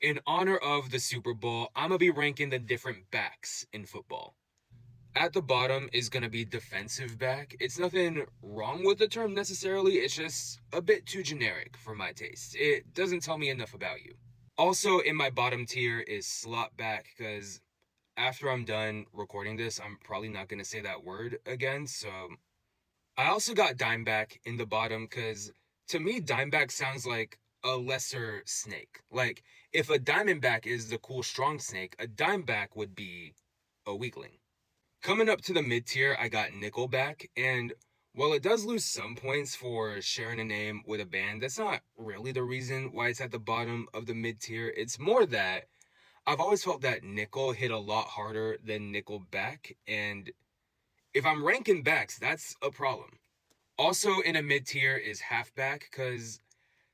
In honor of the Super Bowl, I'm going to be ranking the different backs in football. At the bottom is going to be defensive back. It's nothing wrong with the term necessarily, it's just a bit too generic for my taste. It doesn't tell me enough about you. Also, in my bottom tier is slot back because after I'm done recording this, I'm probably not going to say that word again. So I also got dime back in the bottom because to me, dime back sounds like a lesser snake. Like if a diamondback is the cool, strong snake, a dimeback would be a weakling. Coming up to the mid tier, I got Nickelback, and while it does lose some points for sharing a name with a band, that's not really the reason why it's at the bottom of the mid tier. It's more that I've always felt that Nickel hit a lot harder than Nickelback, and if I'm ranking backs, that's a problem. Also in a mid tier is Halfback, because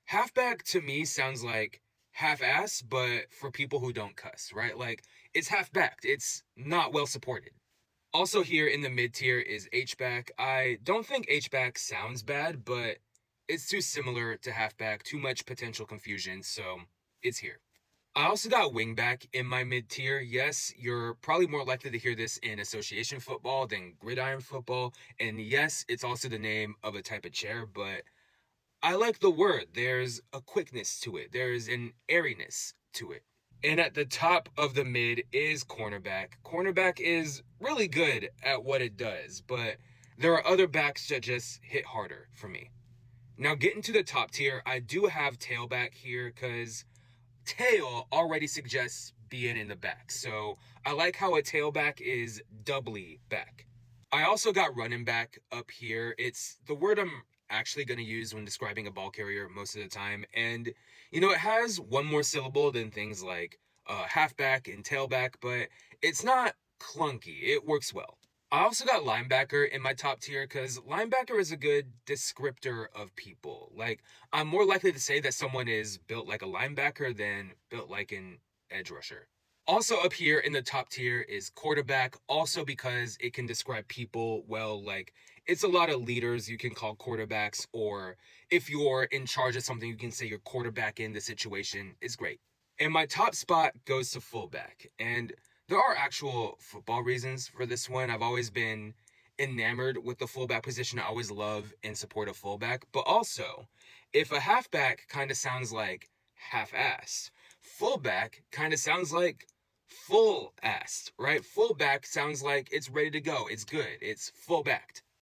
Halfback to me sounds like half ass, but for people who don't cuss, right? Like it's half backed, it's not well supported. Also here in the mid tier is H-back. I don't think H-back sounds bad, but it's too similar to halfback, too much potential confusion, so it's here. I also got wingback in my mid tier. Yes, you're probably more likely to hear this in association football than gridiron football, and yes, it's also the name of a type of chair, but I like the word. There's a quickness to it, there's an airiness to it. And at the top of the mid is cornerback. Cornerback is really good at what it does, but there are other backs that just hit harder for me. Now, getting to the top tier, I do have tailback here because tail already suggests being in the back. So I like how a tailback is doubly back. I also got running back up here. It's the word I'm actually going to use when describing a ball carrier most of the time. And, it has one more syllable than things like halfback and tailback, but it's not clunky. It works well. I also got linebacker in my top tier because linebacker is a good descriptor of people. Like, I'm more likely to say that someone is built like a linebacker than built like an edge rusher. Also, up here in the top tier is quarterback, also because it can describe people well. Like, it's a lot of leaders you can call quarterbacks, or if you're in charge of something, you can say you're quarterback in the situation. Is great. And my top spot goes to fullback. And there are actual football reasons for this one. I've always been enamored with the fullback position. I always love and support a fullback. But also, if a halfback kind of sounds like half-assed, fullback kind of sounds like full-assed, right? Fullback sounds like it's ready to go. It's good. It's full-backed.